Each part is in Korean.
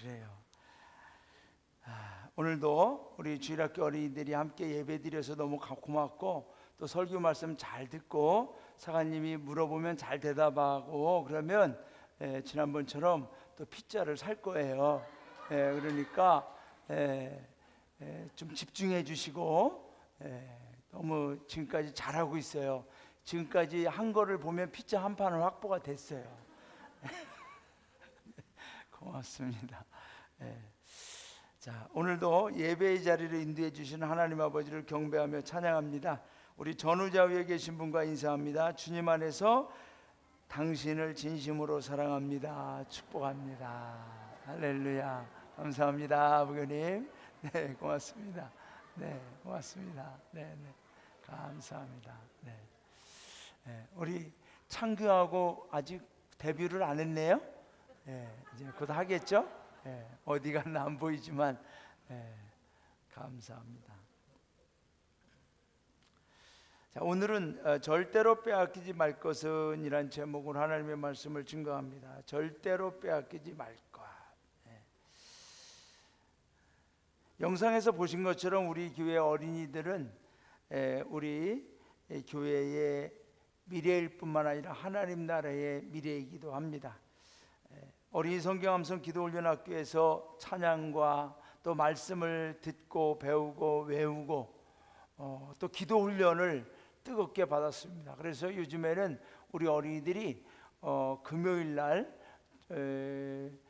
그래요. 오늘도 우리 주일학교 어린이들이 함께 예배드려서 너무 고맙고, 또 설교 말씀 잘 듣고 사관님이 물어보면 잘 대답하고 그러면 지난번처럼 또 피자를 살 거예요. 그러니까 좀 집중해 주시고, 너무 지금까지 잘하고 있어요. 지금까지 한 거를 보면 피자 한 판은 확보가 됐어요. 고맙습니다. 자, 오늘도 예배의 자리를 인도해 주시는 하나님 아버지를 경배하며 찬양합니다. 우리 전후자 위에 계신 분과 인사합니다. 주님 안에서 당신을 진심으로 사랑합니다. 축복합니다. 할렐루야. 감사합니다, 부교님. 네, 고맙습니다. 네, 고맙습니다. 네, 감사합니다. 우리 창규하고 아직 데뷔를 안 했네요. 이제 곧 하겠죠? 어디 갔나 안 보이지만 감사합니다. 자, 오늘은 절대로 빼앗기지 말 것은 이란 제목으로 하나님의 말씀을 증거합니다. 절대로 빼앗기지 말 것. 영상에서 보신 것처럼 우리 교회 어린이들은 우리 교회의 미래일 뿐만 아니라 하나님 나라의 미래이기도 합니다. 어린이 성경함성 기도훈련학교에서 찬양과 또 말씀을 듣고 배우고 외우고 또 기도훈련을 뜨겁게 받았습니다. 그래서 요즘에는 우리 어린이들이 금요일 날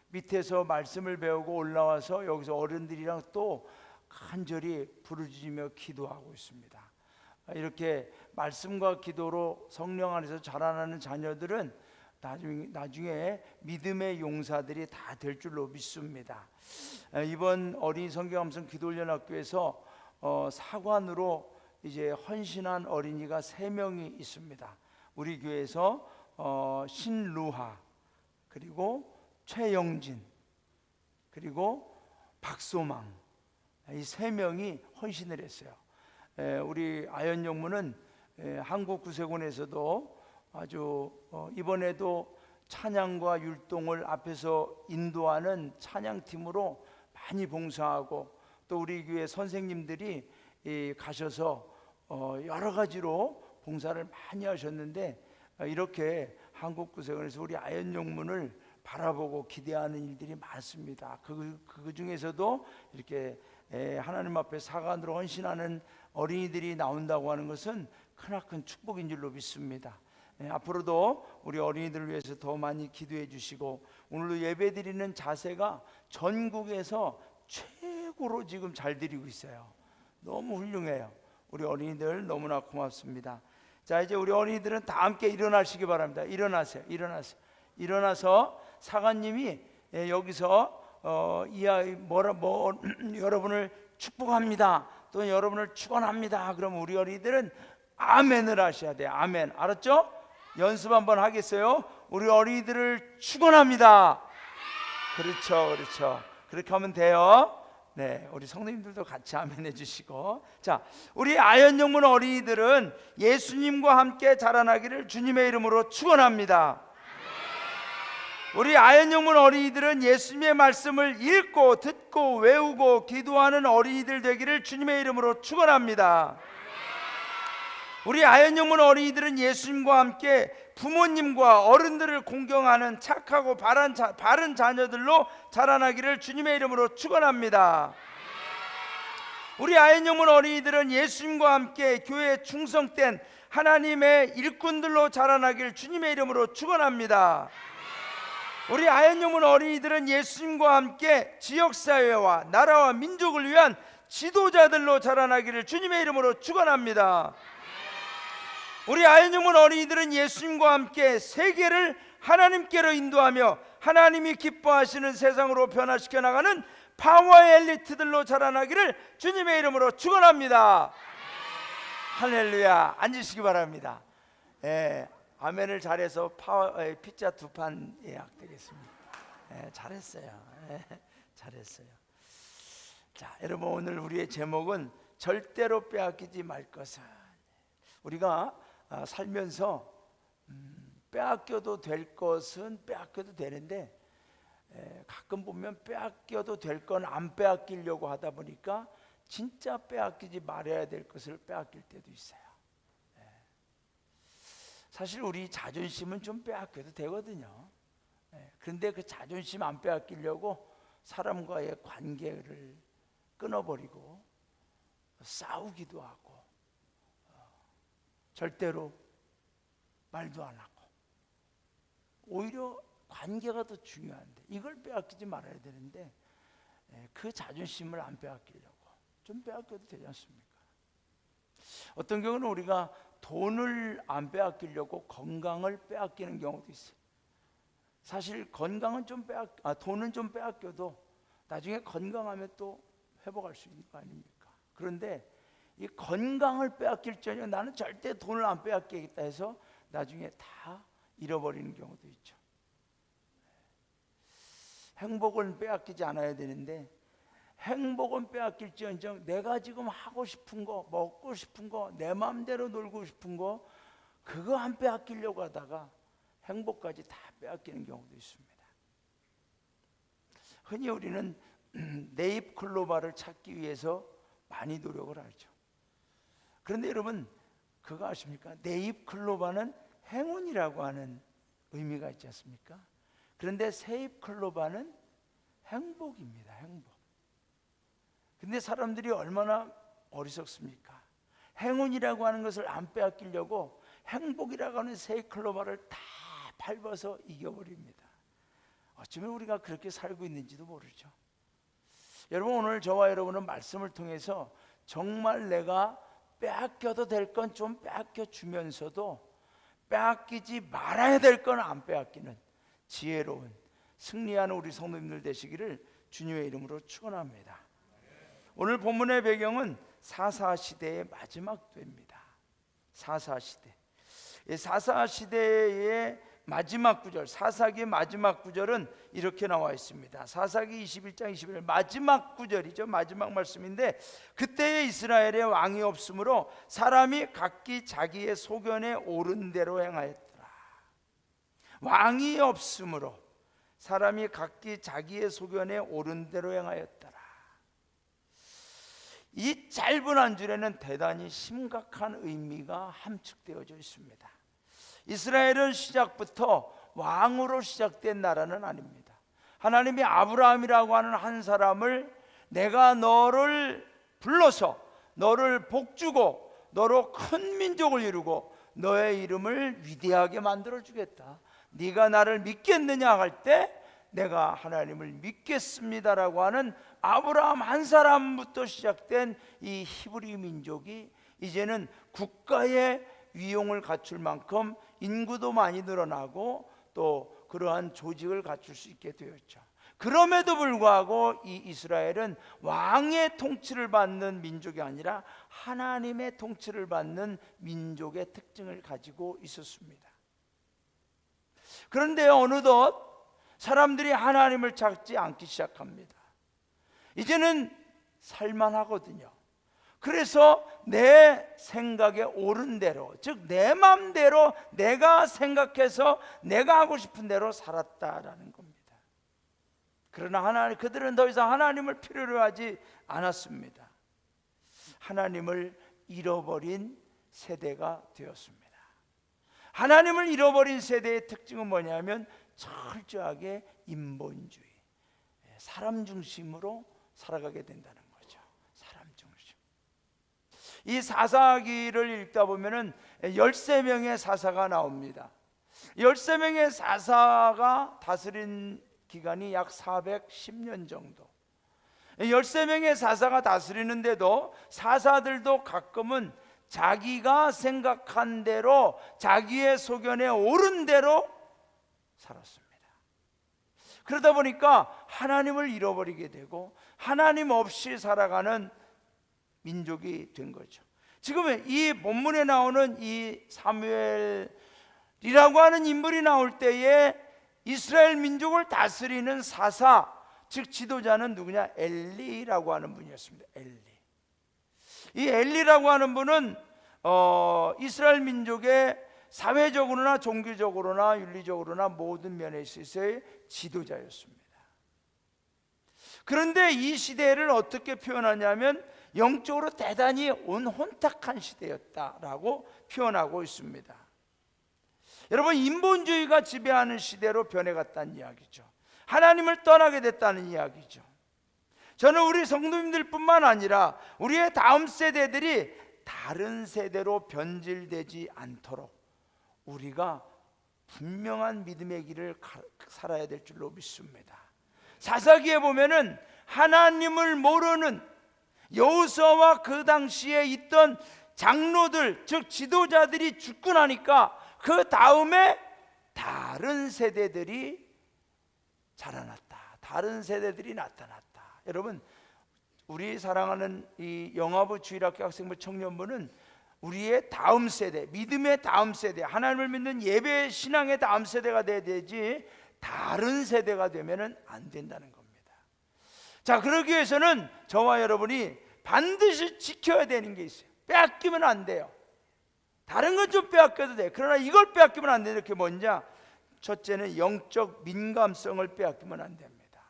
밑에서 말씀을 배우고 올라와서 여기서 어른들이랑 또 간절히 부르짖으며 기도하고 있습니다. 이렇게 말씀과 기도로 성령 안에서 자라나는 자녀들은 나중에 믿음의 용사들이 다 될 줄로 믿습니다. 이번 어린이 성경함성 기도훈련학교에서 사관으로 이제 헌신한 어린이가 3명이 있습니다. 우리 교회에서 신루하, 그리고 최영진, 그리고 박소망, 이 3명이 헌신을 했어요. 우리 아현영무는 한국구세군에서도 아주 이번에도 찬양과 율동을 앞에서 인도하는 찬양팀으로 많이 봉사하고, 또 우리 교회 선생님들이 가셔서 여러 가지로 봉사를 많이 하셨는데, 이렇게 한국구세군에서 우리 아현영문을 바라보고 기대하는 일들이 많습니다. 그 중에서도 이렇게 하나님 앞에 사관으로 헌신하는 어린이들이 나온다고 하는 것은 크나큰 축복인 줄로 믿습니다. 앞으로도 우리 어린이들을 위해서 더 많이 기도해 주시고, 오늘도 예배 드리는 자세가 전국에서 최고로 지금 잘 드리고 있어요. 너무 훌륭해요. 우리 어린이들 너무나 고맙습니다. 자, 이제 우리 어린이들은 다 함께 일어나시기 바랍니다. 일어나세요. 일어나서 사관님이 여기서 여러분을 축복합니다, 또 여러분을 축원합니다. 그럼 우리 어린이들은 아멘을 하셔야 돼요. 아멘. 알았죠? 연습 한번 하겠어요? 우리 어린이들을 축원합니다. 그렇죠. 그렇게 하면 돼요. 네, 우리 성도님들도 같이 아멘 해주시고. 자, 우리 아현영문 어린이들은 예수님과 함께 자라나기를 주님의 이름으로 축원합니다. 우리 아현영문 어린이들은 예수님의 말씀을 읽고 듣고 외우고 기도하는 어린이들 되기를 주님의 이름으로 축원합니다. 우리 아현영문 어린이들은 예수님과 함께 부모님과 어른들을 공경하는 착하고 바른 자녀들로 자라나기를 주님의 이름으로 축원합니다. 우리 아현영문 어린이들은 예수님과 함께 교회에 충성된 하나님의 일꾼들로 자라나기를 주님의 이름으로 축원합니다. 우리 아현영문 어린이들은 예수님과 함께 지역사회와 나라와 민족을 위한 지도자들로 자라나기를 주님의 이름으로 축원합니다. 우리 아현영문 어린이들은 예수님과 함께 세계를 하나님께로 인도하며 하나님이 기뻐하시는 세상으로 변화시켜 나가는 파워의 엘리트들로 자라나기를 주님의 이름으로 축원합니다. 할렐루야. 앉으시기 바랍니다. 아멘을 잘해서 피자 2판 예약되겠습니다. 잘했어요. 잘했어요. 자, 여러분, 오늘 우리의 제목은 절대로 빼앗기지 말 것은. 우리가 살면서 빼앗겨도 될 것은 빼앗겨도 되는데 가끔 보면 빼앗겨도 될 건 안 빼앗기려고 하다 보니까 진짜 빼앗기지 말아야 될 것을 빼앗길 때도 있어요. 사실 우리 자존심은 좀 빼앗겨도 되거든요. 그런데 그 자존심 안 빼앗기려고 사람과의 관계를 끊어버리고 싸우기도 하고 절대로 말도 안 하고 오히려 관계가 더 중요한데 이걸 빼앗기지 말아야 되는데 그 자존심을 안 빼앗기려고 좀 빼앗겨도 되지 않습니까? 어떤 경우는 우리가 돈을 안 빼앗기려고 건강을 빼앗기는 경우도 있어요. 사실 건강은 돈은 좀 빼앗겨도 나중에 건강하면 또 회복할 수 있는 거 아닙니까? 그런데 이 건강을 빼앗길지언정 나는 절대 돈을 안 빼앗기겠다 해서 나중에 다 잃어버리는 경우도 있죠. 행복은 빼앗기지 않아야 되는데 행복은 빼앗길지언정 내가 지금 하고 싶은 거, 먹고 싶은 거, 내 마음대로 놀고 싶은 거 그거 안 빼앗기려고 하다가 행복까지 다 빼앗기는 경우도 있습니다. 흔히 우리는 네잎클로바를 찾기 위해서 많이 노력을 하죠. 그런데 여러분 그거 아십니까? 네잎클로바는 행운이라고 하는 의미가 있지 않습니까? 그런데 새잎클로바는 행복입니다. 행복. 근데 사람들이 얼마나 어리석습니까? 행운이라고 하는 것을 안 빼앗기려고 행복이라고 하는 새잎클로바를 다 밟아서 이겨버립니다. 어쩌면 우리가 그렇게 살고 있는지도 모르죠. 여러분 오늘 저와 여러분은 말씀을 통해서 정말 내가 빼앗겨도 될 건 좀 빼앗겨 주면서도 빼앗기지 말아야 될 건 안 빼앗기는 지혜로운 승리하는 우리 성도님들 되시기를 주님의 이름으로 축원합니다. 오늘 본문의 배경은 사사시대의 마지막 때입니다. 사사시대. 사사시대의 마지막 구절, 사사기의 마지막 구절은 이렇게 나와 있습니다. 사사기 21장 21절 마지막 구절이죠. 마지막 말씀인데 그때에 이스라엘에 왕이 없으므로 사람이 각기 자기의 소견에 옳은 대로 행하였더라. 왕이 없으므로 사람이 각기 자기의 소견에 옳은 대로 행하였더라. 이 짧은 한 줄에는 대단히 심각한 의미가 함축되어져 있습니다. 이스라엘은 시작부터 왕으로 시작된 나라는 아닙니다. 하나님이 아브라함이라고 하는 한 사람을 내가 너를 불러서 너를 복주고 너로 큰 민족을 이루고 너의 이름을 위대하게 만들어주겠다. 네가 나를 믿겠느냐 할 때 내가 하나님을 믿겠습니다라고 하는 아브라함 한 사람부터 시작된 이 히브리 민족이 이제는 국가의 위용을 갖출 만큼 인구도 많이 늘어나고 또 그러한 조직을 갖출 수 있게 되었죠. 그럼에도 불구하고 이 이스라엘은 왕의 통치를 받는 민족이 아니라 하나님의 통치를 받는 민족의 특징을 가지고 있었습니다. 그런데 어느덧 사람들이 하나님을 찾지 않기 시작합니다. 이제는 살만하거든요. 그래서 내 생각에 옳은 대로, 즉 내 마음대로 내가 생각해서 내가 하고 싶은 대로 살았다라는 겁니다. 그러나 그들은 더 이상 하나님을 필요로 하지 않았습니다. 하나님을 잃어버린 세대가 되었습니다. 하나님을 잃어버린 세대의 특징은 뭐냐면 철저하게 인본주의, 사람 중심으로 살아가게 된다는 거죠. 사람 중심. 이 사사기를 읽다 보면은 13명의 사사가 나옵니다. 13명의 사사가 다스린 기간이 약 410년 정도. 13명의 사사가 다스리는데도 사사들도 가끔은 자기가 생각한 대로 자기의 소견에 옳은 대로 살았습니다. 그러다 보니까 하나님을 잃어버리게 되고 하나님 없이 살아가는 민족이 된 거죠. 지금 이 본문에 나오는 이 사무엘이라고 하는 인물이 나올 때에 이스라엘 민족을 다스리는 사사, 즉 지도자는 누구냐? 엘리라고 하는 분이었습니다. 엘리. 이 엘리라고 하는 분은 이스라엘 민족의 사회적으로나 종교적으로나 윤리적으로나 모든 면에 있어서의 지도자였습니다. 그런데 이 시대를 어떻게 표현하냐면 영적으로 대단히 혼탁한 시대였다라고 표현하고 있습니다. 여러분, 인본주의가 지배하는 시대로 변해갔다는 이야기죠. 하나님을 떠나게 됐다는 이야기죠. 저는 우리 성도님들 뿐만 아니라 우리의 다음 세대들이 다른 세대로 변질되지 않도록 우리가 분명한 믿음의 길을 살아야 될 줄로 믿습니다. 사사기에 보면은 하나님을 모르는 여호수아와 그 당시에 있던 장로들, 즉 지도자들이 죽고 나니까 그 다음에 다른 세대들이 자라났다. 다른 세대들이 나타났다. 여러분, 우리 사랑하는 이 영화부 주일학교 학생부 청년부는 우리의 다음 세대, 믿음의 다음 세대, 하나님을 믿는 예배 신앙의 다음 세대가 돼야 되지 다른 세대가 되면 안 된다는 겁니다. 자, 그러기 위해서는 저와 여러분이 반드시 지켜야 되는 게 있어요. 빼앗기면 안 돼요. 다른 건 좀 빼앗겨도 돼. 그러나 이걸 빼앗기면 안 돼요. 그게 뭐냐? 첫째는 영적 민감성을 빼앗기면 안 됩니다.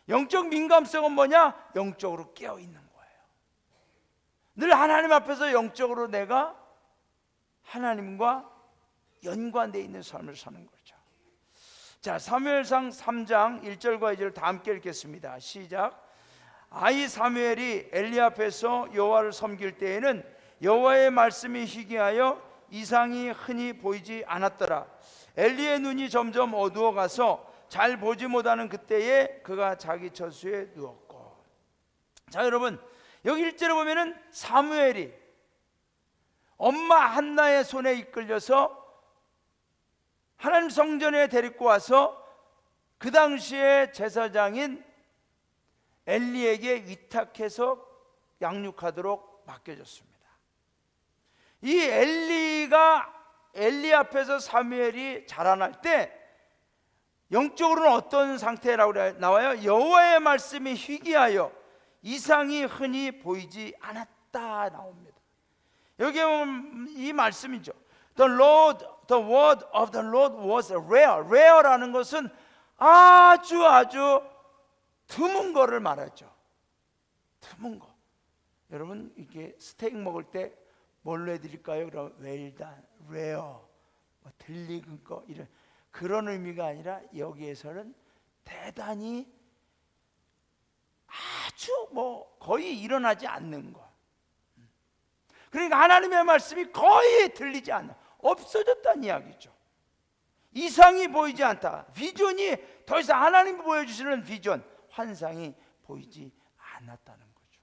영적 민감성은 뭐냐? 영적으로 깨어있는 거예요. 늘 하나님 앞에서 영적으로 내가 하나님과 연관되어 있는 삶을 사는 거죠. 자, 사무엘상 3장 1절과 2절을 다 함께 읽겠습니다. 시작. 아이 사무엘이 엘리 앞에서 여호와를 섬길 때에는 여호와의 말씀이 희귀하여 이상이 흔히 보이지 않았더라. 엘리의 눈이 점점 어두워가서 잘 보지 못하는 그때에 그가 자기 처수에 누웠고. 자, 여러분, 여기 1절에 보면은 사무엘이 엄마 한나의 손에 이끌려서 하나님 성전에 데리고 와서 그 당시에 제사장인 엘리에게 위탁해서 양육하도록 맡겨졌습니다. 이 엘리 앞에서 사무엘이 자라날 때 영적으로는 어떤 상태라고 나와요? 여호와의 말씀이 희귀하여 이상이 흔히 보이지 않았다 나옵니다. 여기 보면 이 말씀이죠. The word of the Lord was rare. rare라는 것은 아주 드문 거를 말하죠. 드문 거. 여러분, 이게 스테이크 먹을 때 뭘로 해드릴까요? 그럼 well done, rare, 뭐 들리는 거 이런 그런 의미가 아니라 여기에서는 대단히 아주 거의 일어나지 않는 거. 그러니까 하나님의 말씀이 거의 들리지 않아, 없어졌다는 이야기죠. 이상이 보이지 않다. 비전이 더 이상 하나님이 보여주시는 비전, 환상이 보이지 않았다는 거죠.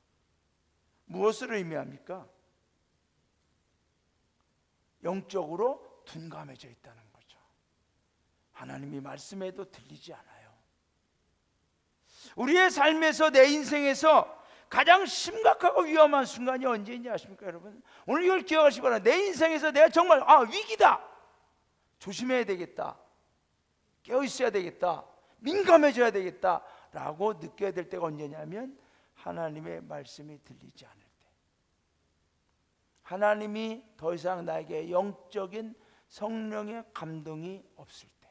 무엇을 의미합니까? 영적으로 둔감해져 있다는 거죠. 하나님이 말씀해도 들리지 않아요. 우리의 삶에서, 내 인생에서 가장 심각하고 위험한 순간이 언제인지 아십니까, 여러분? 오늘 이걸 기억하시기 바랍니다. 내 인생에서 내가 정말 위기다, 조심해야 되겠다, 깨어있어야 되겠다, 민감해져야 되겠다 라고 느껴야 될 때가 언제냐면 하나님의 말씀이 들리지 않을 때, 하나님이 더 이상 나에게 영적인 성령의 감동이 없을 때.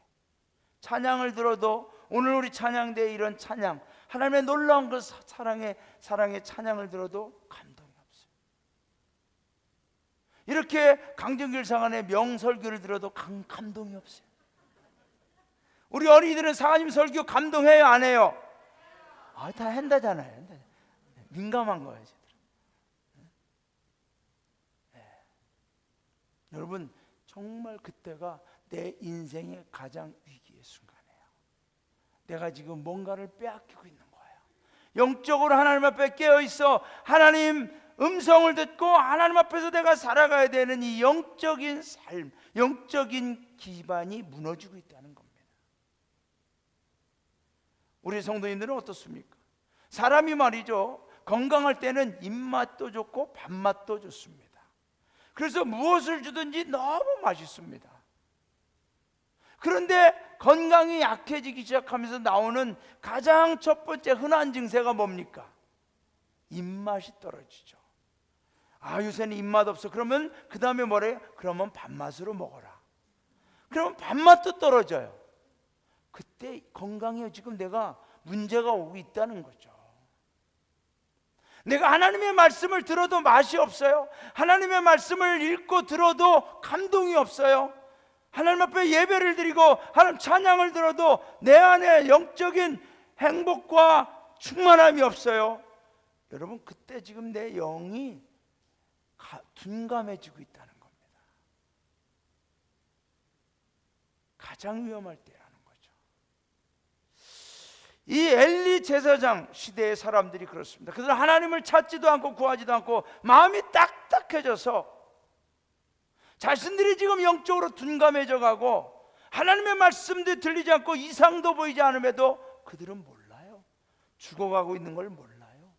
찬양을 들어도 오늘 우리 찬양대에 이런 찬양, 하나님의 놀라운 그 사랑의 찬양을 들어도 감동이 없어요. 이렇게 강정길 상안의 명설교를 들어도 감동이 없어요. 우리 어린이들은 사님 설교 감동해요, 안 해요? 다 한다잖아요. 민감한 거예요. 여러분, 정말 그때가 내 인생의 가장 위기의 순간이에요. 내가 지금 뭔가를 빼앗기고 있는 거예요. 영적으로 하나님 앞에 깨어있어 하나님 음성을 듣고 하나님 앞에서 내가 살아가야 되는 이 영적인 삶, 영적인 기반이 무너지고 있다는 겁니다. 우리 성도님들은 어떻습니까? 사람이 말이죠, 건강할 때는 입맛도 좋고 밥맛도 좋습니다. 그래서 무엇을 주든지 너무 맛있습니다. 그런데 건강이 약해지기 시작하면서 나오는 가장 첫 번째 흔한 증세가 뭡니까? 입맛이 떨어지죠. 요새는 입맛 없어. 그러면 그 다음에 뭐래요? 그러면 밥맛으로 먹어라. 그러면 밥맛도 떨어져요. 그때 건강에 지금 내가 문제가 오고 있다는 거죠. 내가 하나님의 말씀을 들어도 맛이 없어요. 하나님의 말씀을 읽고 들어도 감동이 없어요. 하나님 앞에 예배를 드리고 하나님 찬양을 들어도 내 안에 영적인 행복과 충만함이 없어요. 여러분, 그때 지금 내 영이 둔감해지고 있다는 겁니다. 가장 위험할 때라는 거죠. 이 엘리 제사장 시대의 사람들이 그렇습니다. 그들은 하나님을 찾지도 않고 구하지도 않고 마음이 딱딱해져서 자신들이 지금 영적으로 둔감해져 가고 하나님의 말씀도 들리지 않고 이상도 보이지 않음에도 그들은 몰라요. 죽어가고 있는 걸 몰라요.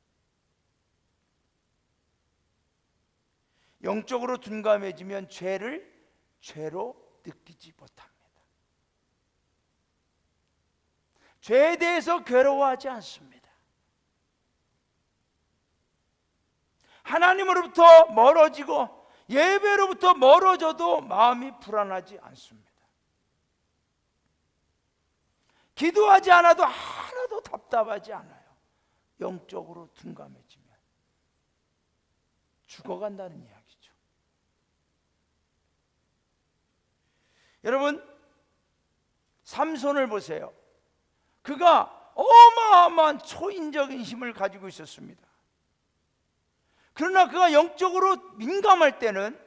영적으로 둔감해지면 죄를 죄로 느끼지 못합니다. 죄에 대해서 괴로워하지 않습니다. 하나님으로부터 멀어지고 예배로부터 멀어져도 마음이 불안하지 않습니다. 기도하지 않아도 하나도 답답하지 않아요. 영적으로 둔감해지면 죽어간다는 이야기죠. 여러분, 삼손을 보세요. 그가 어마어마한 초인적인 힘을 가지고 있었습니다. 그러나 그가 영적으로 민감할 때는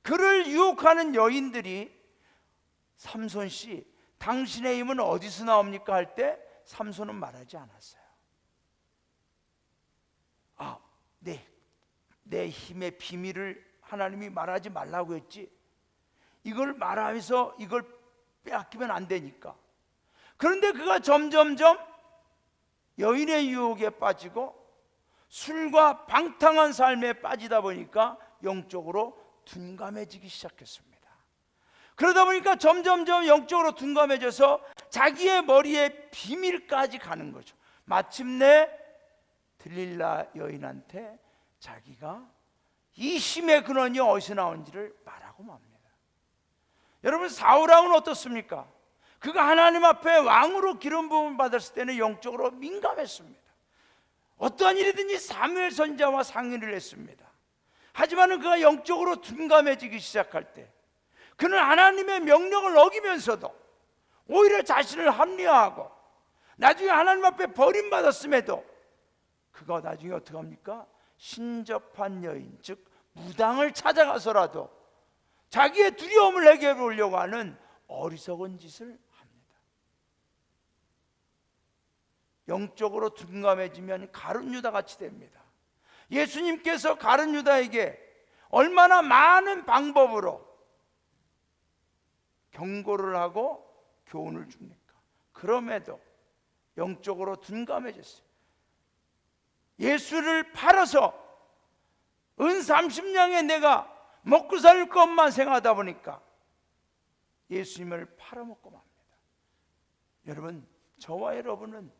그를 유혹하는 여인들이 삼손 씨, 당신의 힘은 어디서 나옵니까? 할 때 삼손은 말하지 않았어요. 내 힘의 비밀을 하나님이 말하지 말라고 했지, 이걸 말하면서 이걸 빼앗기면 안 되니까. 그런데 그가 점점점 여인의 유혹에 빠지고 술과 방탕한 삶에 빠지다 보니까 영적으로 둔감해지기 시작했습니다. 그러다 보니까 점점점 영적으로 둔감해져서 자기의 머리에 비밀까지 가는 거죠. 마침내 들릴라 여인한테 자기가 이 힘의 근원이 어디서 나온지를 말하고 맙니다. 여러분, 사울왕은 어떻습니까? 그가 하나님 앞에 왕으로 기름 부음을 받았을 때는 영적으로 민감했습니다. 어떠한 일이든지 사무엘 선지자와 상의를 했습니다. 하지만 그가 영적으로 둔감해지기 시작할 때 그는 하나님의 명령을 어기면서도 오히려 자신을 합리화하고 나중에 하나님 앞에 버림받았음에도 그가 나중에 어떻게 합니까? 신접한 여인, 즉 무당을 찾아가서라도 자기의 두려움을 해결해 보려고 하는 어리석은 짓을 합니다. 영적으로 둔감해지면 가룟 유다 같이 됩니다. 예수님께서 가룟 유다에게 얼마나 많은 방법으로 경고를 하고 교훈을 줍니까? 그럼에도 영적으로 둔감해졌어요. 예수를 팔아서 은 30냥에 내가 먹고 살 것만 생각하다 보니까 예수님을 팔아먹고 맙니다. 여러분, 저와 여러분은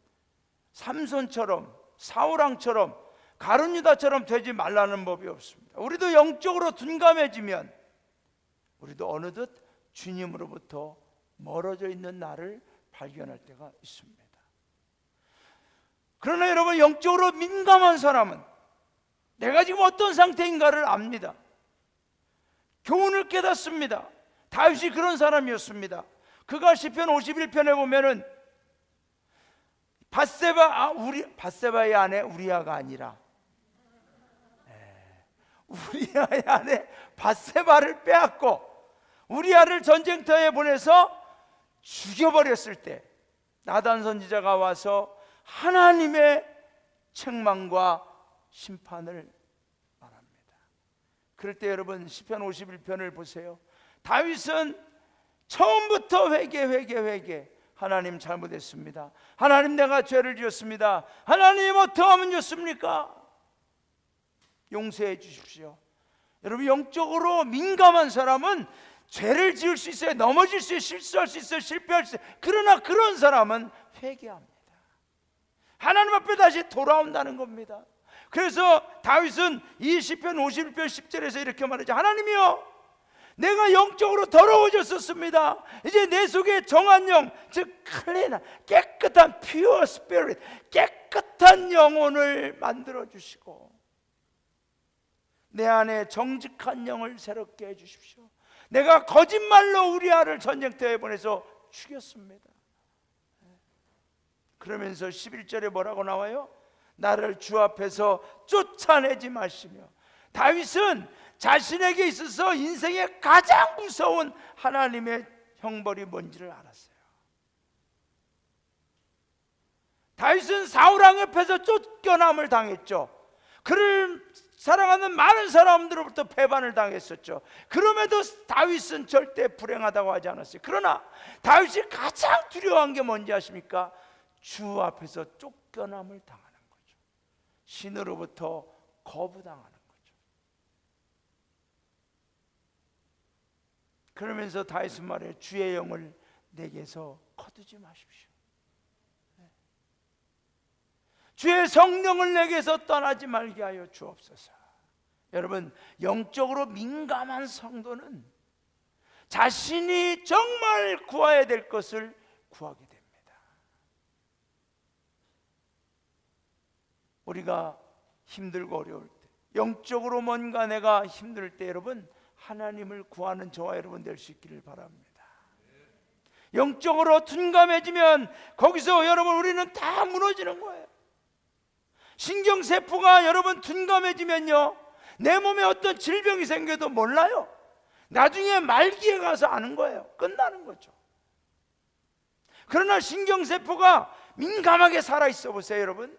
삼손처럼 사울왕처럼 가룟 유다처럼 되지 말라는 법이 없습니다. 우리도 영적으로 둔감해지면 우리도 어느덧 주님으로부터 멀어져 있는 나를 발견할 때가 있습니다. 그러나 여러분, 영적으로 민감한 사람은 내가 지금 어떤 상태인가를 압니다. 교훈을 깨닫습니다. 다윗이 그런 사람이었습니다. 그가 시편 51편에 보면은 바세바의 아내 우리아가 아니라 우리아의 아내 바세바를 빼앗고 우리아를 전쟁터에 보내서 죽여버렸을 때 나단 선지자가 와서 하나님의 책망과 심판을 말합니다. 그럴 때 여러분, 시편 51편을 보세요. 다윗은 처음부터 회개. 하나님 잘못했습니다. 하나님 내가 죄를 지었습니다. 하나님 어떠하면 좋습니까? 용서해 주십시오. 여러분, 영적으로 민감한 사람은 죄를 지을 수 있어요. 넘어질 수 있어요. 실수할 수 있어요. 실패할 수 있어요. 그러나 그런 사람은 회개합니다. 하나님 앞에 다시 돌아온다는 겁니다. 그래서 다윗은 이 시편 51편 10절에서 이렇게 말하죠. 하나님이여, 내가 영적으로 더러워졌었습니다. 이제 내 속에 정한 영, 즉 클리나, 깨끗한 pure spirit, 깨끗한 영혼을 만들어 주시고 내 안에 정직한 영을 새롭게 해주십시오. 내가 거짓말로 우리아를 전쟁터에 보내서 죽였습니다. 그러면서 11절에 뭐라고 나와요? 나를 주 앞에서 쫓아내지 마시며. 다윗은 자신에게 있어서 인생의 가장 무서운 하나님의 형벌이 뭔지를 알았어요. 다윗은 사울 왕 옆에서 쫓겨남을 당했죠. 그를 사랑하는 많은 사람들로부터 배반을 당했었죠. 그럼에도 다윗은 절대 불행하다고 하지 않았어요. 그러나 다윗이 가장 두려워한 게 뭔지 아십니까? 주 앞에서 쫓겨남을 당하는 거죠. 신으로부터 거부당하는 거죠. 그러면서 다윗은 말해요. 주의 영을 내게서 거두지 마십시오. 주의 성령을 내게서 떠나지 말게 하여 주옵소서. 여러분, 영적으로 민감한 성도는 자신이 정말 구해야 될 것을 구하게 됩니다. 우리가 힘들고 어려울 때, 영적으로 뭔가 내가 힘들 때 여러분, 하나님을 구하는 저와 여러분 될 수 있기를 바랍니다. 영적으로 둔감해지면 거기서 여러분 우리는 다 무너지는 거예요. 신경세포가 여러분 둔감해지면요, 내 몸에 어떤 질병이 생겨도 몰라요. 나중에 말기에 가서 아는 거예요. 끝나는 거죠. 그러나 신경세포가 민감하게 살아있어 보세요 여러분.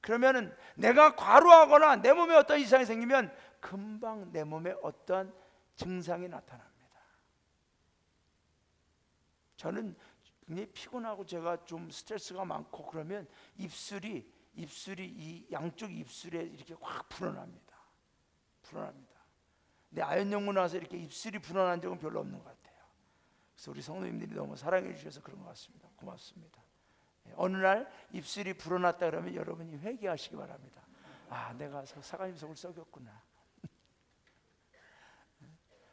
그러면은 내가 과로하거나 내 몸에 어떤 이상이 생기면 금방 내 몸에 어떤 증상이 나타납니다. 저는 굉장히 피곤하고 제가 좀 스트레스가 많고 그러면 입술이 이 양쪽 입술에 이렇게 확 불어납니다. 근데 아연연구 나서 이렇게 입술이 불어난 적은 별로 없는 것 같아요. 그래서 우리 성도님들이 너무 사랑해 주셔서 그런 것 같습니다. 고맙습니다. 어느 날 입술이 불어났다 그러면 여러분이 회개하시기 바랍니다. 아, 내가 사관님 속을 썩였구나.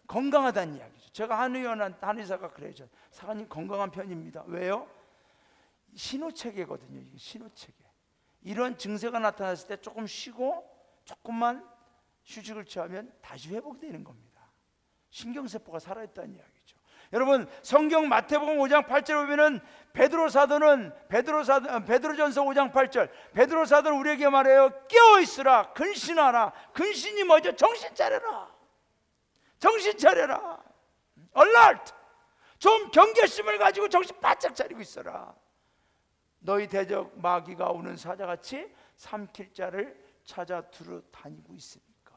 건강하다는 이야기죠. 제가 한의사가 그래요. 사관님 건강한 편입니다. 왜요? 신호체계거든요. 이게 신호체계. 이런 증세가 나타났을 때 조금 쉬고 조금만 휴식을 취하면 다시 회복되는 겁니다. 신경세포가 살아있다는 이야기죠. 여러분, 성경 마태복음 5장 8절에 보면은 베드로전서 5장 8절, 베드로 사도는 우리에게 말해요. 깨어 있으라, 근신하라. 근신이 뭐죠? 정신 차려라. alert. 좀 경계심을 가지고 정신 바짝 차리고 있어라. 너희 대적 마귀가 오는 사자같이 삼킬 자를 찾아 두루 다니고 있으니까.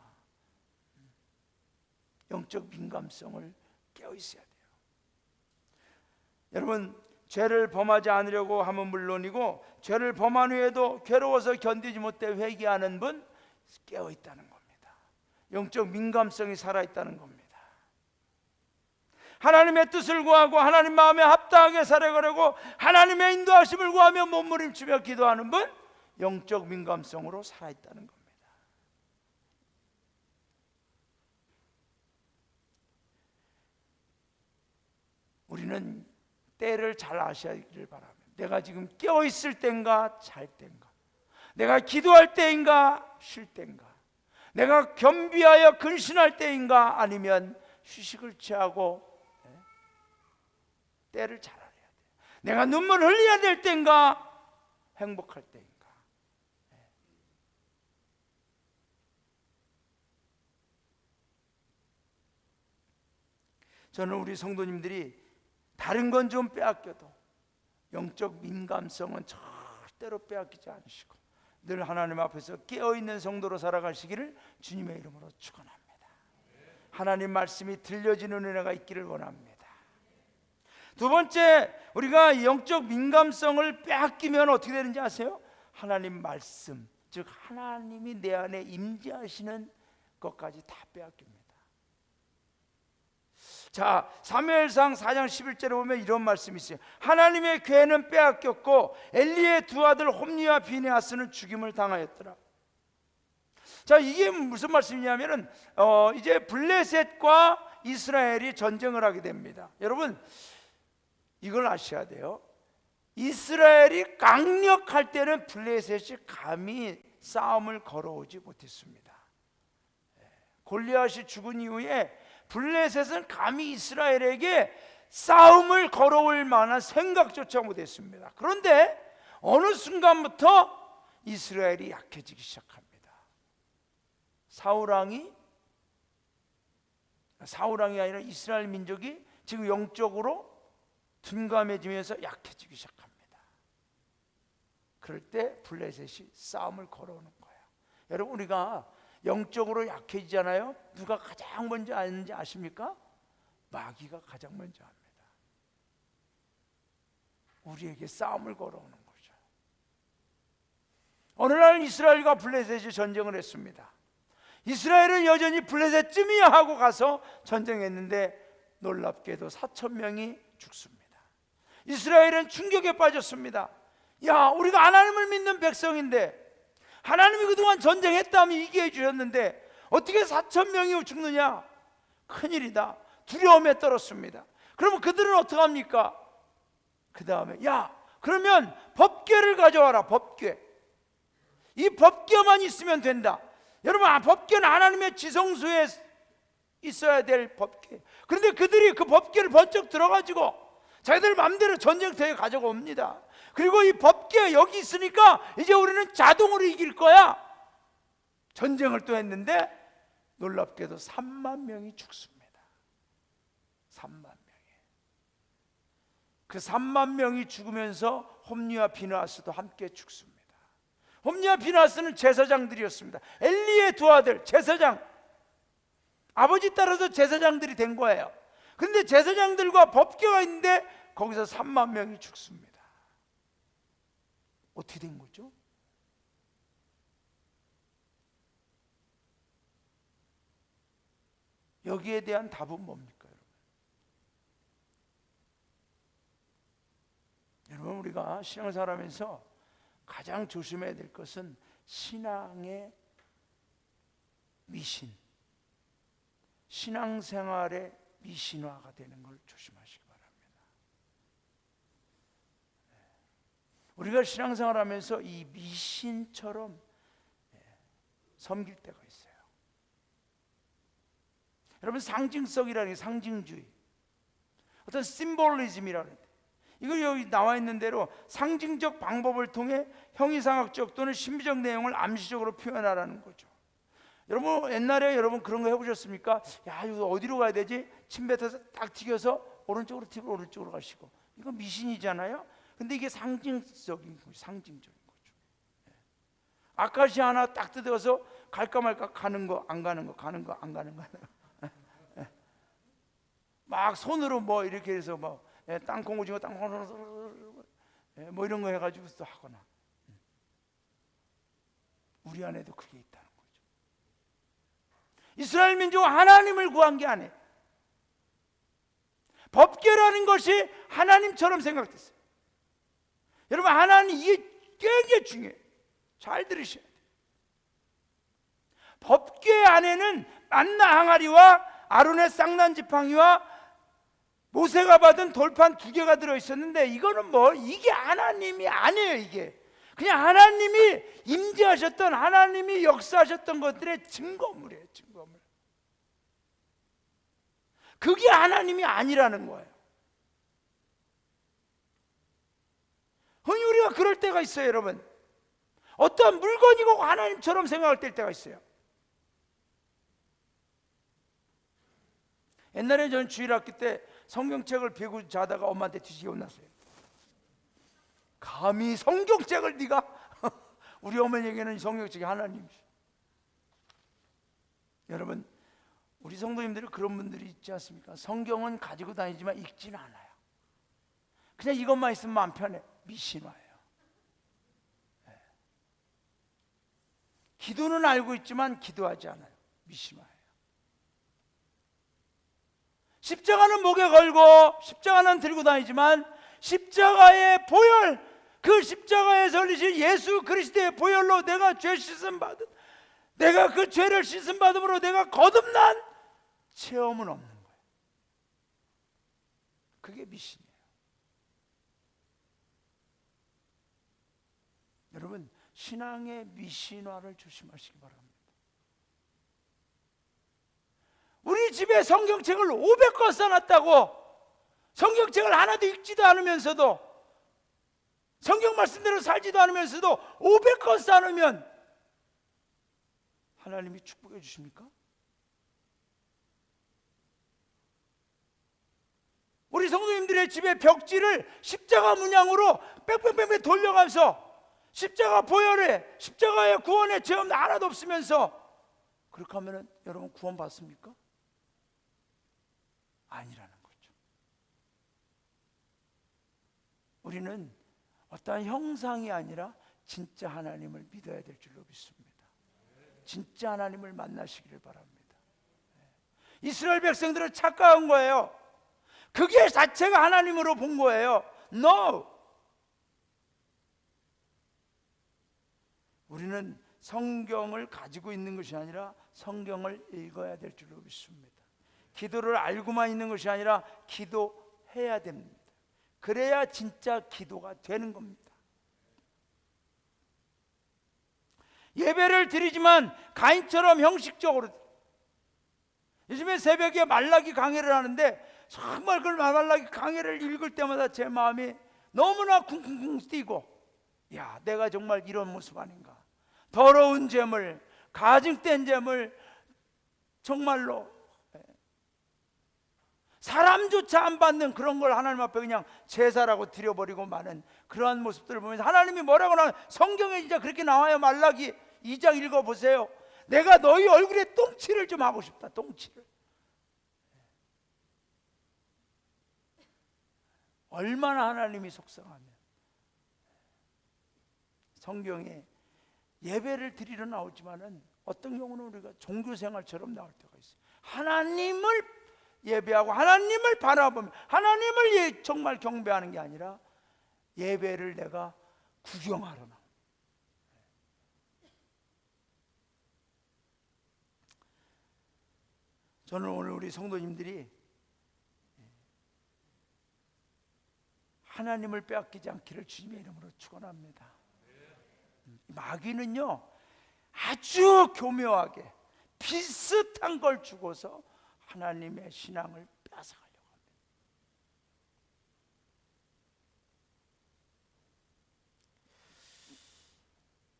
영적 민감성을 깨어 있어야 돼요. 여러분, 죄를 범하지 않으려고 하면 물론이고 죄를 범한 후에도 괴로워서 견디지 못해 회개하는 분 깨어 있다는 겁니다. 영적 민감성이 살아 있다는 겁니다. 하나님의 뜻을 구하고 하나님 마음에 합당하게 살아가려고 하나님의 인도하심을 구하며 몸부림치며 기도하는 분, 영적 민감성으로 살아있다는 겁니다. 우리는 때를 잘 아셔야기를 바랍니다. 내가 지금 깨어있을 때인가 잘 때인가, 내가 기도할 때인가 쉴 때인가, 내가 겸비하여 근신할 때인가 아니면 휴식을 취하고 때를 잘 알아야 돼요. 내가 눈물 흘려야 될 때인가 행복할 때인가. 저는 우리 성도님들이 다른 건 좀 빼앗겨도 영적 민감성은 절대로 빼앗기지 않으시고 늘 하나님 앞에서 깨어있는 성도로 살아가시기를 주님의 이름으로 축원합니다. 하나님 말씀이 들려지는 은혜가 있기를 원합니다. 두 번째, 우리가 영적 민감성을 빼앗기면 어떻게 되는지 아세요? 하나님 말씀, 즉 하나님이 내 안에 임재하시는 것까지 다 빼앗깁니다. 자, 사무엘상 4장 11절에 보면 이런 말씀이 있어요. 하나님의 괴는 빼앗겼고 엘리의 두 아들 홈리와 비네하스는 죽임을 당하였더라. 자, 이게 무슨 말씀이냐면은 이제 블레셋과 이스라엘이 전쟁을 하게 됩니다. 여러분, 이걸 아셔야 돼요. 이스라엘이 강력할 때는 블레셋이 감히 싸움을 걸어오지 못했습니다. 골리앗이 죽은 이후에 블레셋은 감히 이스라엘에게 싸움을 걸어올 만한 생각조차 못했습니다. 그런데 어느 순간부터 이스라엘이 약해지기 시작합니다. 사울왕이 아니라 이스라엘 민족이 지금 영적으로 둔감해지면서 약해지기 시작합니다. 그럴 때 블레셋이 싸움을 걸어오는 거예요. 여러분, 우리가 영적으로 약해지잖아요. 누가 가장 먼저 아는지 아십니까? 마귀가 가장 먼저 합니다. 우리에게 싸움을 걸어오는 거죠. 어느 날 이스라엘과 블레셋이 전쟁을 했습니다. 이스라엘은 여전히 블레셋쯤이야 하고 가서 전쟁했는데 놀랍게도 4,000명이 죽습니다. 이스라엘은 충격에 빠졌습니다. 야, 우리가 하나님을 믿는 백성인데, 하나님이 그동안 전쟁했다면 이기해 주셨는데 어떻게 4,000명이 죽느냐? 큰일이다. 두려움에 떨었습니다. 그러면 그들은 어떡합니까? 그 다음에 야, 그러면 법궤를 가져와라. 법궤. 이 법궤만 있으면 된다. 여러분, 법궤는 하나님의 지성소에 있어야 될 법궤. 그런데 그들이 그 법궤를 번쩍 들어가지고 자기들 마음대로 전쟁터에 가져옵니다. 그리고 이 법궤 여기 있으니까 이제 우리는 자동으로 이길 거야. 전쟁을 또 했는데 놀랍게도 3만 명이 죽습니다. 3만 명이. 그 3만 명이 죽으면서 홈리와 비느하스도 함께 죽습니다. 홈리와 비느하스는 제사장들이었습니다. 엘리의 두 아들 제사장, 아버지 따라서 제사장들이 된 거예요. 그런데 제사장들과 법궤가 있는데 거기서 3만 명이 죽습니다. 어떻게 된 거죠? 여기에 대한 답은 뭡니까, 여러분? 여러분, 우리가 신앙생활하면서 가장 조심해야 될 것은 신앙의 미신, 신앙생활의 미신화가 되는 걸 조심하시기 바랍니다. 우리가 신앙생활하면서 이 미신처럼 섬길 때가 있어요. 여러분, 상징성이라는 게 상징주의, 어떤 심볼리즘이라는 데, 이거 여기 나와 있는 대로 상징적 방법을 통해 형이상학적 또는 신비적 내용을 암시적으로 표현하라는 거죠. 여러분, 옛날에 여러분 그런 거 해보셨습니까? 야, 이거 어디로 가야 되지? 침 뱉어서 딱 튀겨서 오른쪽으로 튀고 오른쪽으로 가시고, 이거 미신이잖아요. 근데 이게 상징적인 거죠. 상징적인 거죠. 아카시아 하나 딱 뜯어서 갈까 말까, 가는 거 안 가는 거, 가는 거 안 가는 거 막 손으로 뭐 이렇게 해서 뭐 땅콩 오징어 땅콩 뭐 이런 거 해가지고 또 하거나, 우리 안에도 그게 있다는 거죠. 이스라엘 민족은 하나님을 구한 게 아니에요. 법궤라는 것이 하나님처럼 생각됐어요. 여러분, 하나님, 이게 굉장히 중요해요. 잘 들으셔야 돼요. 법궤 안에는 만나 항아리와 아론의 쌍난 지팡이와 모세가 받은 돌판 2개가 들어있었는데, 이거는 뭐, 이게 하나님이 아니에요. 이게 그냥 하나님이 임재하셨던, 하나님이 역사하셨던 것들의 증거물이에요. 증거물. 그게 하나님이 아니라는 거예요. 흔히 우리가 그럴 때가 있어요. 여러분, 어떠한 물건이고 하나님처럼 생각할 때가 있어요. 옛날에 저는 주일학기 때 성경책을 베고 자다가 엄마한테 뒤지게 혼났어요. 감히 성경책을 네가 우리 어머니에게는 성경책이 하나님이시. 여러분, 우리 성도님들이 그런 분들이 있지 않습니까? 성경은 가지고 다니지만 읽지는 않아요. 그냥 이것만 있으면 마음 편해. 미신화예요. 네. 기도는 알고 있지만 기도하지 않아요. 미신화예요. 십자가는 목에 걸고 십자가는 들고 다니지만 십자가의 보혈, 그 십자가에 설리신 예수 그리스도의 보혈로 내가 죄 씻음 받은, 내가 그 죄를 씻음 받음으로 내가 거듭난 체험은 없는 거예요. 그게 미신이에요. 여러분, 신앙의 미신화를 조심하시기 바랍니다. 우리 집에 성경책을 500권 써놨다고 성경책을 하나도 읽지도 않으면서도, 성경 말씀대로 살지도 않으면서도 500권 써놓으면 하나님이 축복해 주십니까? 우리 성도님들의 집에 벽지를 십자가 문양으로 빽빽빽빽 돌려가면서 십자가 보혈에, 십자가의 구원의 체험 하나도 없으면서 그렇게 하면 여러분 구원 받습니까? 아니라는 거죠. 우리는 어떠한 형상이 아니라 진짜 하나님을 믿어야 될 줄로 믿습니다. 진짜 하나님을 만나시기를 바랍니다. 이스라엘 백성들은 착각한 거예요. 그게 자체가 하나님으로 본 거예요. No! 우리는 성경을 가지고 있는 것이 아니라 성경을 읽어야 될 줄로 믿습니다. 기도를 알고만 있는 것이 아니라 기도해야 됩니다. 그래야 진짜 기도가 되는 겁니다. 예배를 드리지만 가인처럼 형식적으로, 요즘에 새벽에 말라기 강해를 하는데 정말 그 말라기 강해를 읽을 때마다 제 마음이 너무나 쿵쿵쿵 뛰고, 야, 내가 정말 이런 모습 아닌가. 더러운 재물, 가증된 재물, 정말로 사람조차 안 받는 그런 걸 하나님 앞에 그냥 제사라고 드려버리고 마는 그러한 모습들을 보면서 하나님이 뭐라고 나와요? 성경에 진짜 그렇게 나와요. 말라기 2장 읽어보세요. 내가 너희 얼굴에 똥칠을 좀 하고 싶다. 똥칠을. 얼마나 하나님이 속상하면 성경에 예배를 드리러 나오지만은 어떤 경우는 우리가 종교생활처럼 나올 때가 있어요. 하나님을 예배하고 하나님을 바라보며 하나님을 정말 경배하는 게 아니라 예배를 내가 구경하러 나와. 저는 오늘 우리 성도님들이 하나님을 빼앗기지 않기를 주님의 이름으로 축원합니다. 마귀는요 아주 교묘하게 비슷한 걸 주고서 하나님의 신앙을 빼앗아가려고 합니다.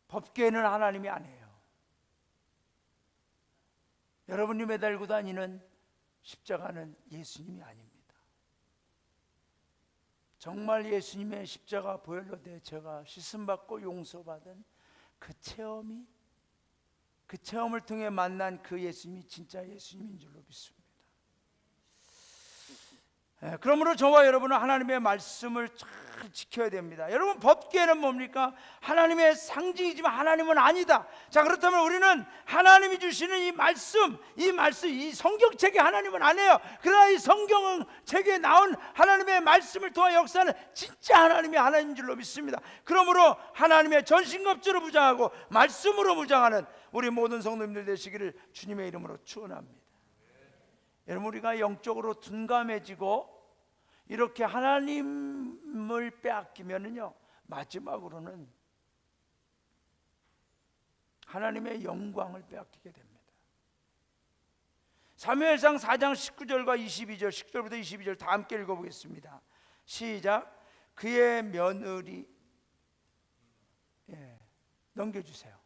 법궤는 하나님이 아니에요. 여러분이 매달고 다니는 십자가는 예수님이 아닙니다. 정말 예수님의 십자가 보혈로 내 죄가 씻음받고 용서받은 그 체험이, 그 체험을 통해 만난 그 예수님이 진짜 예수님인 줄로 믿습니다. 그러므로 저와 여러분은 하나님의 말씀을 잘 지켜야 됩니다. 여러분, 법궤는 뭡니까? 하나님의 상징이지만 하나님은 아니다. 자, 그렇다면 우리는 하나님이 주시는 이 말씀, 이 성경책에 하나님은 아니에요. 그러나 이 성경책에 나온 하나님의 말씀을 통한 역사는 진짜 하나님이 하나님인 줄로 믿습니다. 그러므로 하나님의 전신갑주로 무장하고 말씀으로 무장하는 우리 모든 성도님들 되시기를 주님의 이름으로 축원합니다. 여러분, 우리가 영적으로 둔감해지고 이렇게 하나님을 빼앗기면은요, 마지막으로는 하나님의 영광을 빼앗기게 됩니다. 사무엘상 4장 19절과 22절, 10절부터 22절 다 함께 읽어보겠습니다. 시작. 그의 며느리, 넘겨주세요.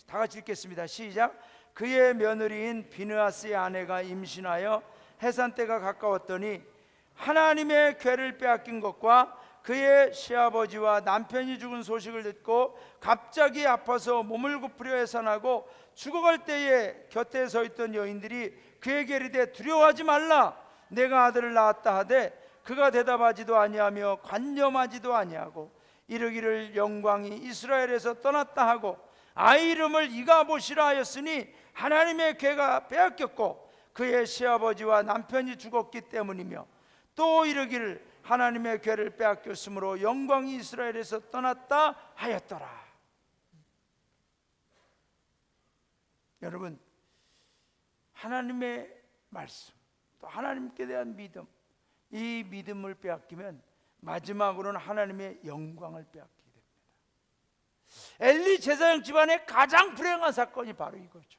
다 같이 읽겠습니다. 시작. 그의 며느리인 비느하스의 아내가 임신하여 해산 때가 가까웠더니 하나님의 궤를 빼앗긴 것과 그의 시아버지와 남편이 죽은 소식을 듣고 갑자기 아파서 몸을 굽으려 해산하고 죽어갈 때에 곁에 서 있던 여인들이 그에게 이르되 두려워하지 말라, 내가 아들을 낳았다 하되 그가 대답하지도 아니하며 관념하지도 아니하고 이르기를 영광이 이스라엘에서 떠났다 하고 아이 이름을 이가봇이라 하였으니 하나님의 궤가 빼앗겼고 그의 시아버지와 남편이 죽었기 때문이며 또 이르기를 하나님의 궤를 빼앗겼으므로 영광이 이스라엘에서 떠났다 하였더라. 여러분, 하나님의 말씀, 또 하나님께 대한 믿음, 이 믿음을 빼앗기면 마지막으로는 하나님의 영광을 빼앗기게 됩니다. 엘리 제사장 집안의 가장 불행한 사건이 바로 이거죠.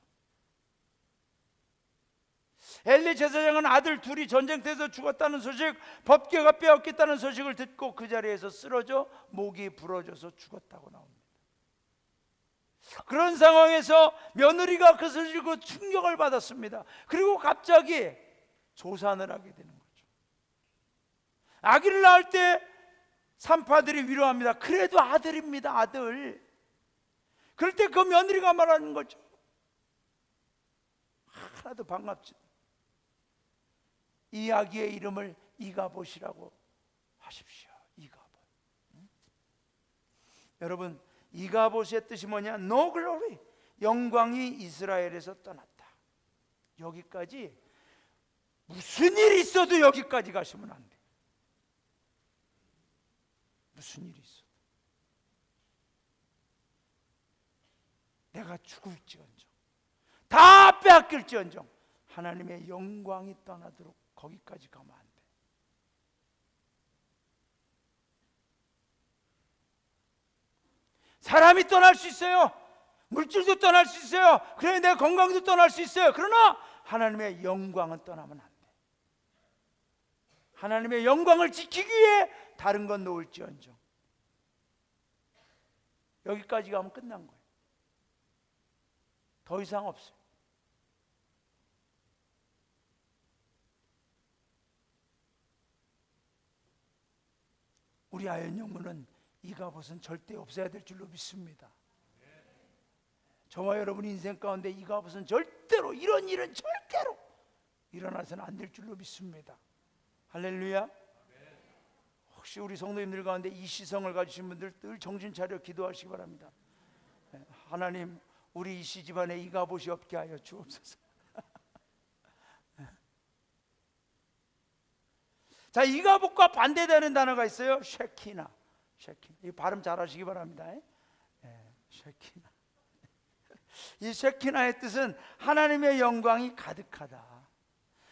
엘리 제사장은 아들 둘이 전쟁터에서 죽었다는 소식, 법궤가 빼앗겼다는 소식을 듣고 그 자리에서 쓰러져 목이 부러져서 죽었다고 나옵니다. 그런 상황에서 며느리가 그 소식으로 충격을 받았습니다. 그리고 갑자기 조산을 하게 되는 거죠. 아기를 낳을 때 산파들이 위로합니다. 그래도 아들입니다, 아들. 그럴 때 그 며느리가 말하는 거죠. 하나도 반갑지. 이 아기의 이름을 이가봇이라고 하십시오. 이가봇. 여러분, 이가봇의 뜻이 뭐냐? No glory. 영광이 이스라엘에서 떠났다. 여기까지 무슨 일이 있어도 여기까지 가시면 안 돼. 무슨 일이 있어도. 내가 죽을지언정, 다 빼앗길지언정 하나님의 영광이 떠나도록 거기까지 가면 안 돼. 사람이 떠날 수 있어요. 물질도 떠날 수 있어요. 그래, 내 건강도 떠날 수 있어요. 그러나 하나님의 영광은 떠나면 안 돼. 하나님의 영광을 지키기 위해 다른 건 놓을지언정. 여기까지 가면 끝난 거예요. 더 이상 없어요. 우리 아연 영문은 이가봇은 절대 없어야 될 줄로 믿습니다. 저와 여러분 인생 가운데 이가봇은 절대로, 이런 일은 절대로 일어나서는 안 될 줄로 믿습니다. 할렐루야. 혹시 우리 성도님들 가운데 이 시성을 가지신 분들 늘 정신 차려 기도하시기 바랍니다. 하나님, 우리 이씨 집안에 이가봇이 없게 하여 주옵소서. 자, 이가봇과 반대되는 단어가 있어요. 쉐키나. 쉐키나. 이 발음 잘 하시기 바랍니다. 쉐키나. 이 쉐키나의 뜻은 하나님의 영광이 가득하다.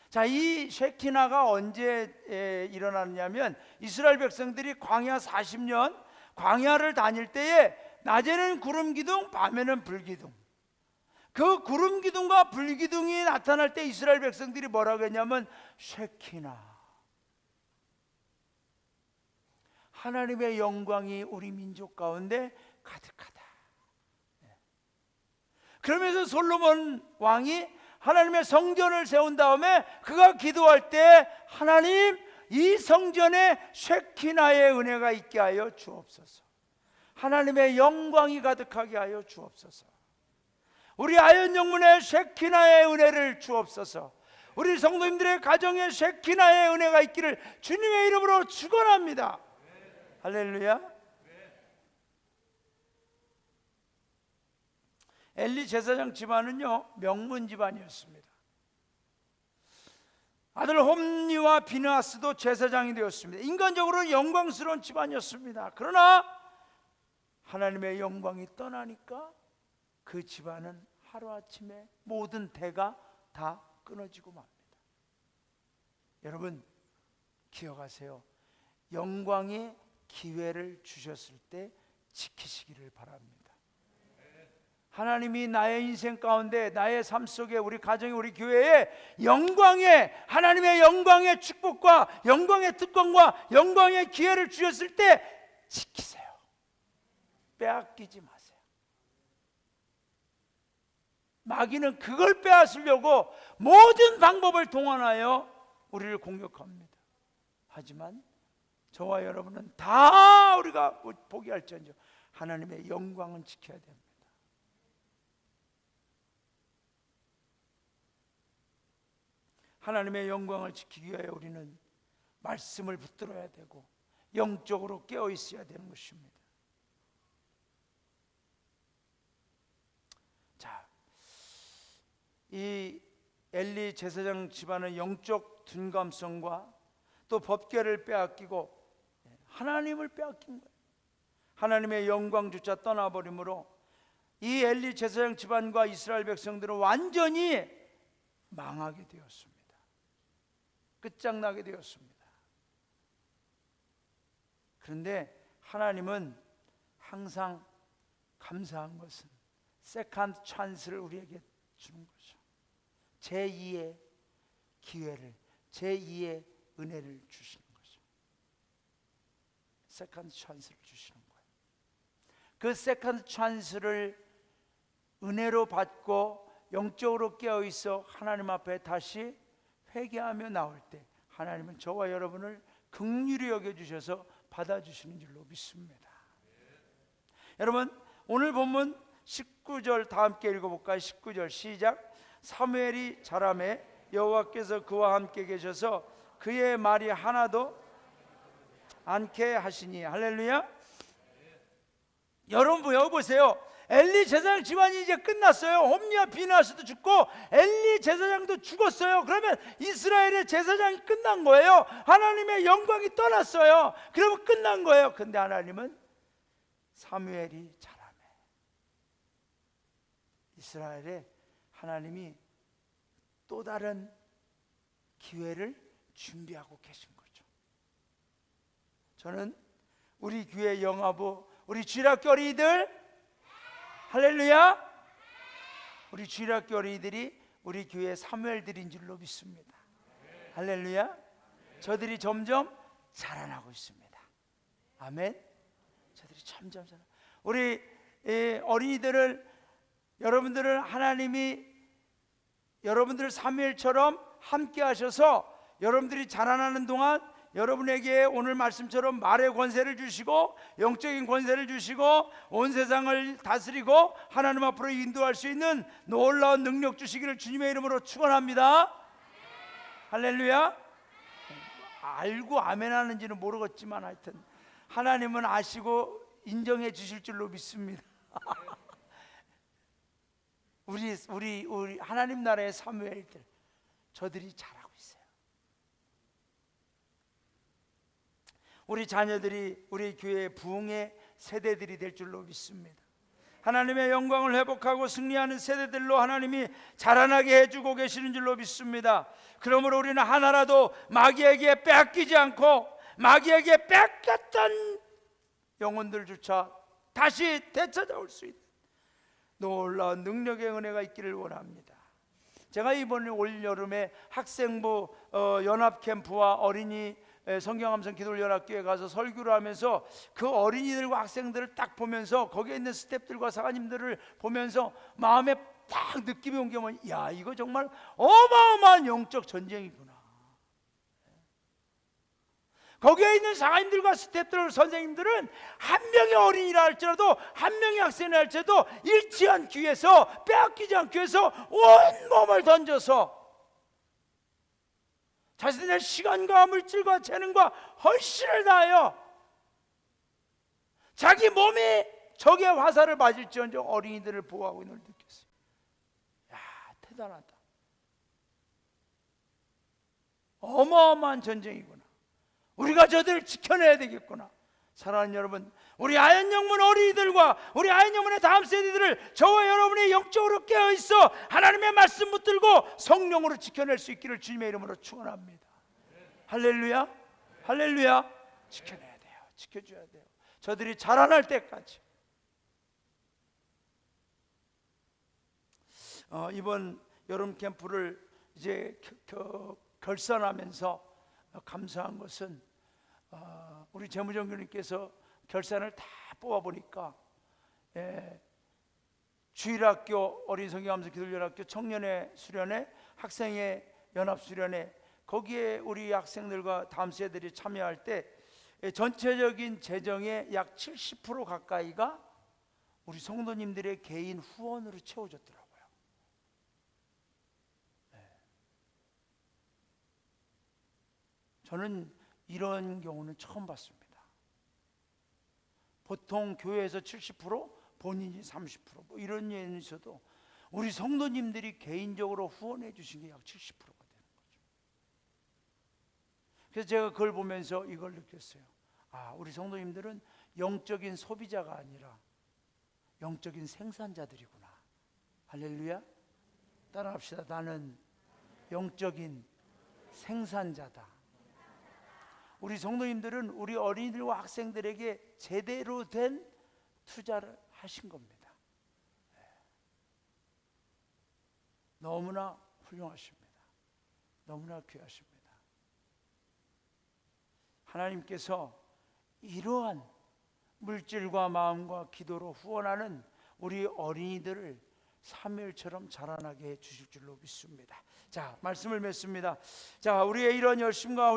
자, 이 쉐키나가 언제 일어나느냐면 이스라엘 백성들이 광야 40년 광야를 다닐 때에 낮에는 구름 기둥, 밤에는 불 기둥. 그 구름 기둥과 불 기둥이 나타날 때 이스라엘 백성들이 뭐라고 했냐면 쉐키나. 하나님의 영광이 우리 민족 가운데 가득하다. 그러면서 솔로몬 왕이 하나님의 성전을 세운 다음에 그가 기도할 때 하나님, 이 성전에 쉐키나의 은혜가 있게 하여 주옵소서. 하나님의 영광이 가득하게 하여 주옵소서. 우리 아연 영문에 쉐키나의 은혜를 주옵소서. 우리 성도님들의 가정에 쉐키나의 은혜가 있기를 주님의 이름으로 축원합니다. 할렐루야. 엘리 제사장 집안은요, 명문 집안이었습니다. 아들 홈리와 비느하스도 제사장이 되었습니다. 인간적으로 영광스러운 집안이었습니다. 그러나 하나님의 영광이 떠나니까 그 집안은 하루아침에 모든 대가 다 끊어지고 맙니다. 여러분 기억하세요. 영광의 기회를 주셨을 때 지키시기를 바랍니다. 하나님이 나의 인생 가운데, 나의 삶 속에, 우리 가정에, 우리 교회에 영광의, 하나님의 영광의 축복과 영광의 특권과 영광의 기회를 주셨을 때 지키세요. 빼앗기지 마세요. 마귀는 그걸 빼앗으려고 모든 방법을 동원하여 우리를 공격합니다. 하지만 저와 여러분은 다 우리가 포기할지언정 하나님의 영광은 지켜야 됩니다. 하나님의 영광을 지키기 위해 우리는 말씀을 붙들어야 되고 영적으로 깨어 있어야 되는 것입니다. 자, 이 엘리 제사장 집안의 영적 둔감성과 또 법궤를 빼앗기고 하나님을 빼앗긴 거예요. 하나님의 영광조차 떠나버림으로 이 엘리 제사장 집안과 이스라엘 백성들은 완전히 망하게 되었습니다. 끝장나게 되었습니다. 그런데 하나님은 항상 감사한 것은 세컨드 찬스를 우리에게 주는 거죠. 제2의 기회를, 제2의 은혜를 주시는 거죠. 세컨드 찬스를 주시는 거예요. 그 세컨드 찬스를 은혜로 받고 영적으로 깨어있어 하나님 앞에 다시 회개하며 나올 때 하나님은 저와 여러분을 긍휼히 여겨주셔서 받아주시는 줄로 믿습니다. 여러분, 오늘 본문 19절 다 함께 읽어볼까요? 19절 시작. 사무엘이 자라매 여호와께서 그와 함께 계셔서 그의 말이 하나도 않게 하시니. 할렐루야. 여러분 여기 보세요. 엘리 제사장 집안이 이제 끝났어요. 홈리와 비나스도 죽고 엘리 제사장도 죽었어요. 그러면 이스라엘의 제사장이 끝난 거예요. 하나님의 영광이 떠났어요. 그러면 끝난 거예요. 근데 하나님은 사무엘이 자라매 이스라엘에 하나님이 또 다른 기회를 준비하고 계신 거죠. 저는 우리 교회 영화부, 우리 주일학교 어린이들, 할렐루야, 우리 주일학교 어린이들이 우리 교회 사무엘들인 줄로 믿습니다. 할렐루야. 저들이 점점 자라나고 있습니다. 아멘. 저들이 점점 자라. 우리 어린이들을, 여러분들은 하나님이 여러분들 사무엘처럼 함께 하셔서 여러분들이 자라나는 동안 여러분에게 오늘 말씀처럼 말의 권세를 주시고 영적인 권세를 주시고 온 세상을 다스리고 하나님 앞으로 인도할 수 있는 놀라운 능력 주시기를 주님의 이름으로 축원합니다. 할렐루야. 알고 아멘 하는지는 모르겠지만 하여튼 하나님은 아시고 인정해 주실 줄로 믿습니다. 우리 하나님 나라의 사무엘들, 저들이 잘하고 있어요. 우리 자녀들이 우리 교회의 부흥의 세대들이 될 줄로 믿습니다. 하나님의 영광을 회복하고 승리하는 세대들로 하나님이 자라나게 해주고 계시는 줄로 믿습니다. 그러므로 우리는 하나라도 마귀에게 뺏기지 않고 마귀에게 뺏겼던 영혼들조차 다시 되찾아올 수 있는 놀라운 능력의 은혜가 있기를 원합니다. 제가 이번에 올 여름에 학생부 연합 캠프와 어린이 성경함성 기도연합교회 가서 설교를 하면서 그 어린이들과 학생들을 딱 보면서 거기에 있는 스태프들과 사관님들을 보면서 마음에 딱 느낌이 온 게 뭐냐, 야, 이거 정말 어마어마한 영적 전쟁이구나. 거기에 있는 사관님들과 스태프들, 선생님들은 한 명의 어린이라 할지라도 한 명의 학생이라 할지라도 잃지 않기 위해서, 빼앗기지 않기 위해서 온몸을 던져서 자신의 시간과 물질과 재능과 헌신을 다하여 자기 몸이 적의 화살을 맞을지언정 어린이들을 보호하고 있는 걸 느꼈어요. 야, 대단하다. 어마어마한 전쟁이구나. 우리가 저들을 지켜내야 되겠구나. 사랑하는 여러분, 우리 아현영문 어린이들과 우리 아현영문의 다음 세대들을 저와 여러분이 영적으로 깨어있어 하나님의 말씀 붙들고 성령으로 지켜낼 수 있기를 주님의 이름으로 축원합니다. 할렐루야, 할렐루야. 지켜내야 돼요. 지켜줘야 돼요. 저들이 자라날 때까지. 이번 여름 캠프를 이제 결산하면서 감사한 것은 우리 재무장교님께서 결산을 다 뽑아보니까 주일학교, 어린이성경함성 기도연합교 청년의 수련회, 학생의 연합수련회, 거기에 우리 학생들과 다음 세대들이 참여할 때 전체적인 재정의 약 70% 가까이가 우리 성도님들의 개인 후원으로 채워졌더라고요. 저는 이런 경우는 처음 봤습니다. 보통 교회에서 70%, 본인이 30%, 뭐 이런 예는 있어도 우리 성도님들이 개인적으로 후원해 주신 게 약 70%가 되는 거죠. 그래서 제가 그걸 보면서 이걸 느꼈어요. 아, 우리 성도님들은 영적인 소비자가 아니라 영적인 생산자들이구나. 할렐루야. 따라합시다. 나는 영적인 생산자다. 우리 성도님들은 우리 어린이들과 학생들에게 제대로 된 투자를 하신 겁니다. 너무나 훌륭하십니다. 너무나 귀하십니다. 하나님께서 이러한 물질과 마음과 기도로 후원하는 우리 어린이들을 사무엘처럼 자라나게 해주실 줄로 믿습니다. 자, 말씀을 맺습니다. 자, 우리의 이런 열심과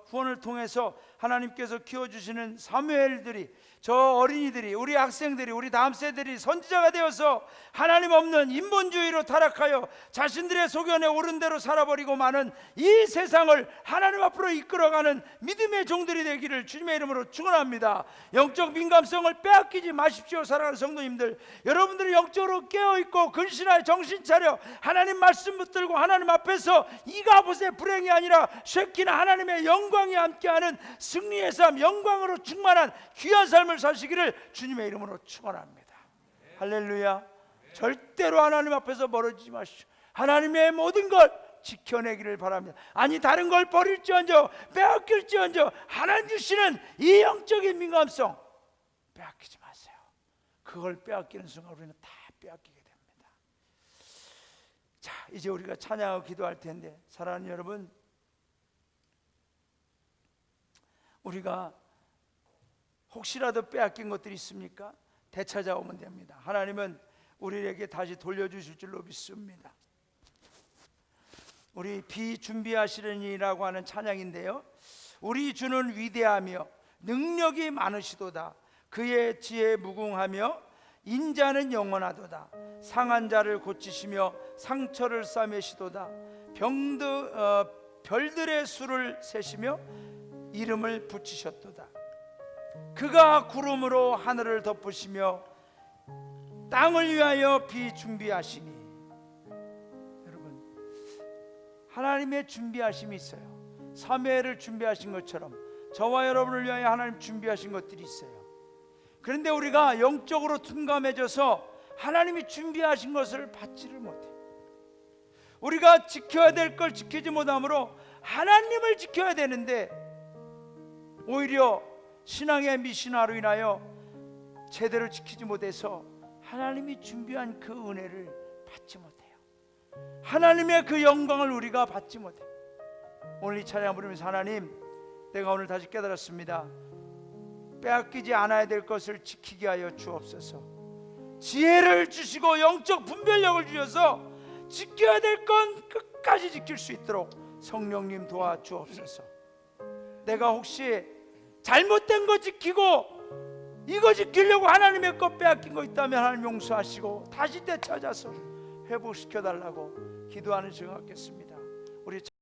후원을 통해서 하나님께서 키워주시는 사무엘들이, 저 어린이들이, 우리 학생들이, 우리 다음 세대들이 선지자가 되어서 하나님 없는 인본주의로 타락하여 자신들의 소견에 오른 대로 살아버리고 마는 이 세상을 하나님 앞으로 이끌어가는 믿음의 종들이 되기를 주님의 이름으로 축원합니다. 영적 민감성을 빼앗기지 마십시오. 사랑하는 성도님들, 여러분들이 영적으로 깨어있고 근신하여 정신 차려 하나님 말씀 붙들고 하나님 앞에서 이가봇의 불행이 아니라 쉐키나 하나님의 영광이 함께하는 승리의 삶, 영광으로 충만한 귀한 삶을 사시기를 주님의 이름으로 축원합니다. 할렐루야. 절대로 하나님 앞에서 멀어지지 마시오. 하나님의 모든 걸 지켜내기를 바랍니다. 아니, 다른 걸 버릴지언정 빼앗길지언정 하나님 주시는 이 영적인 민감성 빼앗기지 마세요. 그걸 빼앗기는 순간 우리는 다 빼앗기게 됩니다. 자, 이제 우리가 찬양하고 기도할 텐데, 사랑하는 여러분, 우리가 혹시라도 빼앗긴 것들이 있습니까? 되찾아오면 됩니다. 하나님은 우리에게 다시 돌려주실 줄로 믿습니다. 우리 비준비하시려니라고 하는 찬양인데요, 우리 주는 위대하며 능력이 많으시도다. 그의 지혜에 무궁하며 인자는 영원하도다. 상한 자를 고치시며 상처를 싸매시도다. 별들의 수를 세시며 이름을 붙이셨도다. 그가 구름으로 하늘을 덮으시며 땅을 위하여 비 준비하시니. 여러분, 하나님의 준비하심이 있어요. 사무엘을 준비하신 것처럼 저와 여러분을 위하여 하나님 준비하신 것들이 있어요. 그런데 우리가 영적으로 둔감해져서 하나님이 준비하신 것을 받지를 못해요. 우리가 지켜야 될 걸 지키지 못함으로 하나님을 지켜야 되는데 오히려 신앙의 미신화로 인하여 제대로 지키지 못해서 하나님이 준비한 그 은혜를 받지 못해요. 하나님의 그 영광을 우리가 받지 못해요. 오늘 이 찬양 부르면서, 하나님, 내가 오늘 다시 깨달았습니다. 빼앗기지 않아야 될 것을 지키게 하여 주옵소서. 지혜를 주시고 영적 분별력을 주셔서 지켜야 될 건 끝까지 지킬 수 있도록 성령님 도와주옵소서. 내가 혹시 잘못된 거 지키고 이거 지키려고 하나님의 것 빼앗긴 거 있다면 하나님 용서하시고 다시 되찾아서 회복시켜달라고 기도하는 시간 갖겠습니다. 우리